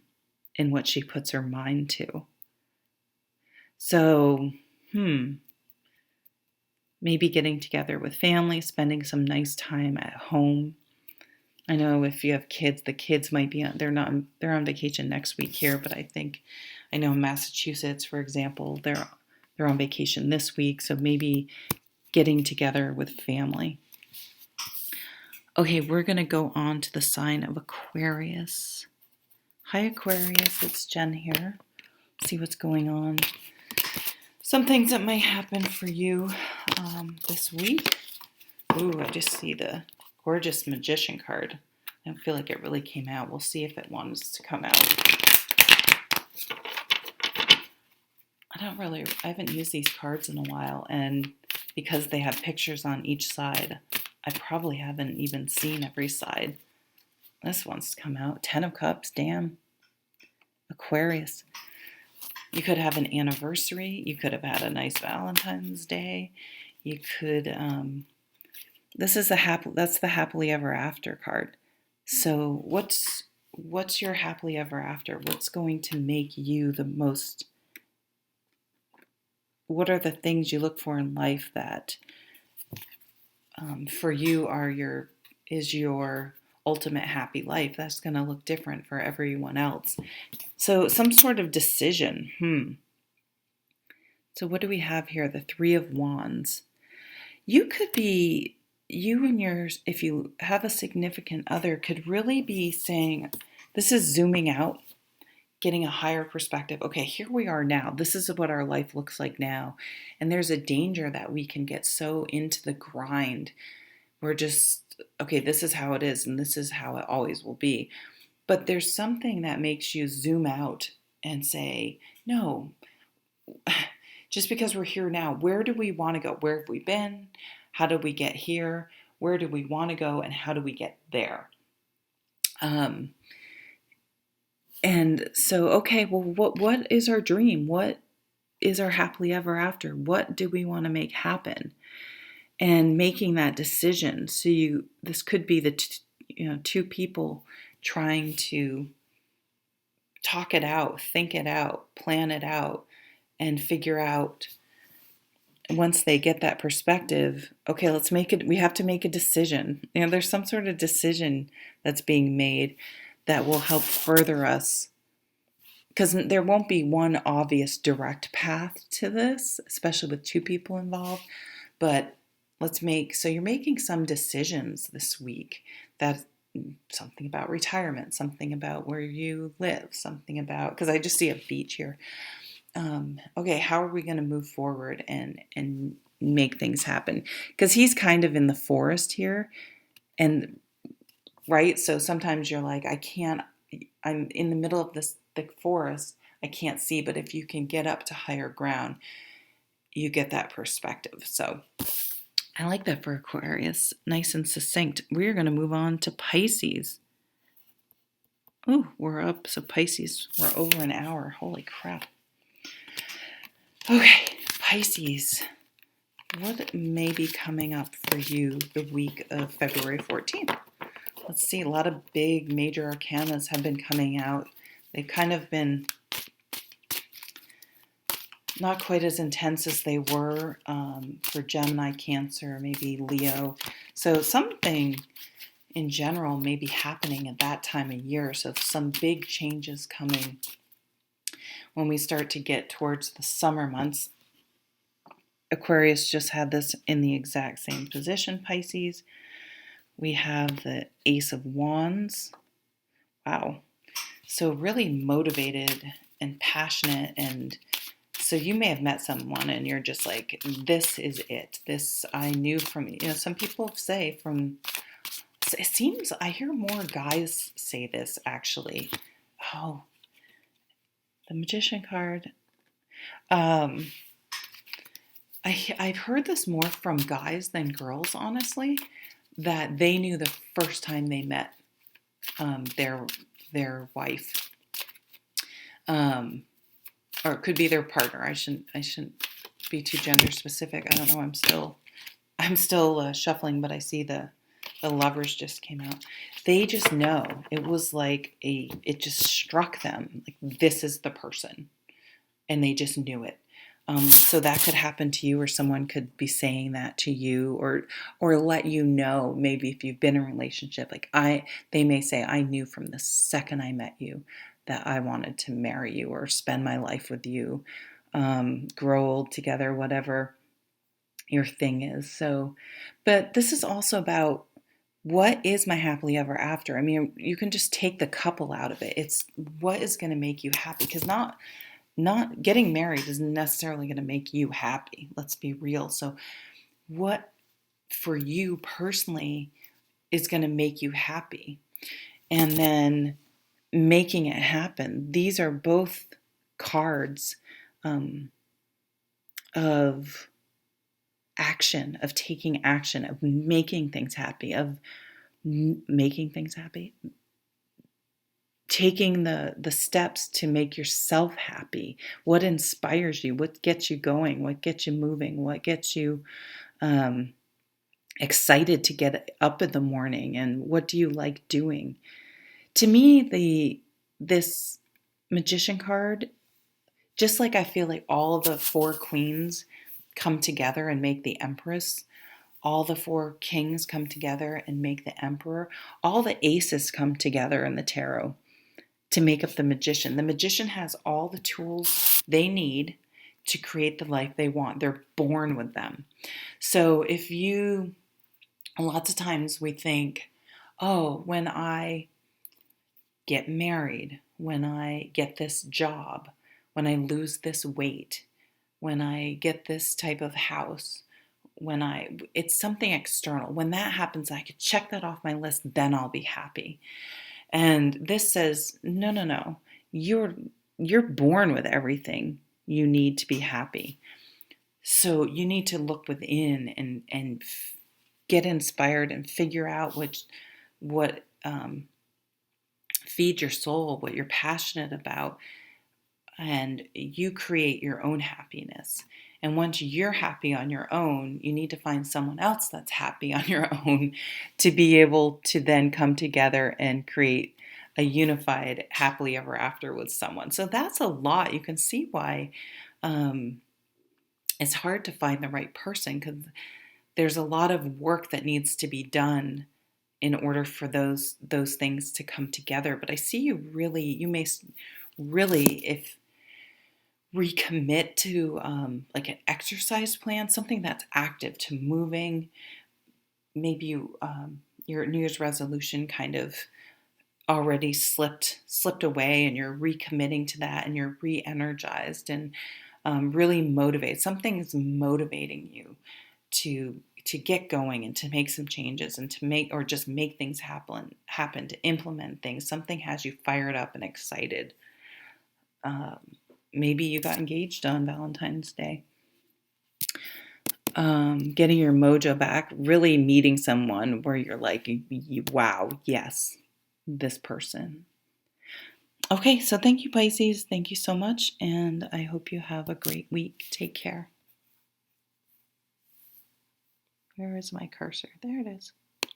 what she puts her mind to. So, maybe getting together with family, spending some nice time at home. I know if you have kids, the kids might be they're on vacation next week here, but I know in Massachusetts, for example, they're on vacation this week, so maybe getting together with family. Okay, we're going to go on to the sign of Aquarius. Hi, Aquarius. It's Jen here. See what's going on. Some things that might happen for you this week. Ooh, I just see the gorgeous Magician card. I don't feel like it really came out. We'll see if it wants to come out. I haven't used these cards in a while, and because they have pictures on each side, I probably haven't even seen every side. This one's come out. 10 of Cups, damn. Aquarius. You could have an anniversary. You could have had a nice Valentine's Day. You could, that's the happily ever after card. So what's your happily ever after? What's going to make you the most, what are the things you look for in life that for you is your ultimate happy life? That's going to look different for everyone else. So some sort of decision. So what do we have here? The 3 of Wands. You could be you and yours, if you have a significant other, could really be saying, this is zooming out, getting a higher perspective. Okay, here we are now. This is what our life looks like now. And there's a danger that we can get so into the grind. We're just, okay, this is how it is, and this is how it always will be. But there's something that makes you zoom out and say, no, just because we're here now, where do we want to go? Where have we been? How did we get here? Where do we want to go? And how do we get there? And so, okay, well, what is our dream? What is our happily ever after? What do we want to make happen? And making that decision. So this could be the two people trying to talk it out, think it out, plan it out, and figure out, once they get that perspective, okay, let's make it, we have to make a decision. There's some sort of decision that's being made that will help further us, because there won't be one obvious direct path to this, especially with two people involved. But so you're making some decisions this week, that something about retirement, something about where you live, something about, because I just see a beach here. Okay, how are we going to move forward and make things happen? Because he's kind of in the forest here, and right, so sometimes you're like, I'm in the middle of this thick forest, I can't see, but if you can get up to higher ground, you get that perspective. So I like that for Aquarius, nice and succinct. We're going to move on to Pisces. Oh, we're up. So Pisces, we're over an hour. Holy crap. Okay, Pisces, what may be coming up for you the week of February 14th? Let's see, a lot of big major arcanas have been coming out. They've kind of been not quite as intense as they were for Gemini, Cancer, maybe Leo. So something in general may be happening at that time of year. So some big changes coming when we start to get towards the summer months. Aquarius just had this in the exact same position, Pisces. We have the Ace of Wands. Wow. So really motivated and passionate. And so you may have met someone and you're just like, this is it. This I knew from, some people say it seems, I hear more guys say this actually. Oh, the Magician card. I've heard this more from guys than girls, honestly, that they knew the first time they met their wife, or it could be their partner. I shouldn't be too gender specific. I don't know. I'm still shuffling, but I see the Lovers just came out. They just know. It was like it just struck them like this is the person, and they just knew it. So that could happen to you, or someone could be saying that to you, or let you know, maybe if you've been in a relationship, like they may say, I knew from the second I met you that I wanted to marry you or spend my life with you, grow old together, whatever your thing is. So, but this is also about what is my happily ever after. I mean, you can just take the couple out of it. It's what is going to make you happy, because not getting married isn't necessarily going to make you happy. Let's be real. So what for you personally is going to make you happy? And then making it happen. These are both cards of action, of taking action, of making things happy, taking the steps to make yourself happy. What inspires you? What gets you going? What gets you moving? What gets you excited to get up in the morning? And what do you like doing? To me, this Magician card, just like I feel like all the four queens come together and make the Empress, all the four kings come together and make the Emperor, all the aces come together in the tarot to make up the Magician. The Magician has all the tools they need to create the life they want. They're born with them. So if you lots of times we think, oh, when I get married, when I get this job, when I lose this weight, when I get this type of house, it's something external. When that happens, I could check that off my list, then I'll be happy. And this says, no, no, no. You're born with everything you need to be happy. So you need to look within and get inspired and figure out what feeds your soul, what you're passionate about, and you create your own happiness. And once you're happy on your own, you need to find someone else that's happy on your own to be able to then come together and create a unified happily ever after with someone. So that's a lot. You can see why it's hard to find the right person, because there's a lot of work that needs to be done in order for those things to come together. But I see you may really, if recommit to like an exercise plan, something that's active, to moving. Maybe your New Year's resolution kind of already slipped away, and you're recommitting to that, and you're re-energized and really motivated. Something is motivating you to get going and to make some changes and to make things happen, to implement things. Something has you fired up and excited. Maybe you got engaged on Valentine's Day. Getting your mojo back, really meeting someone where you're like, wow, yes, this person. Okay, so thank you, Pisces. Thank you so much, and I hope you have a great week. Take care. Where is my cursor? There it is.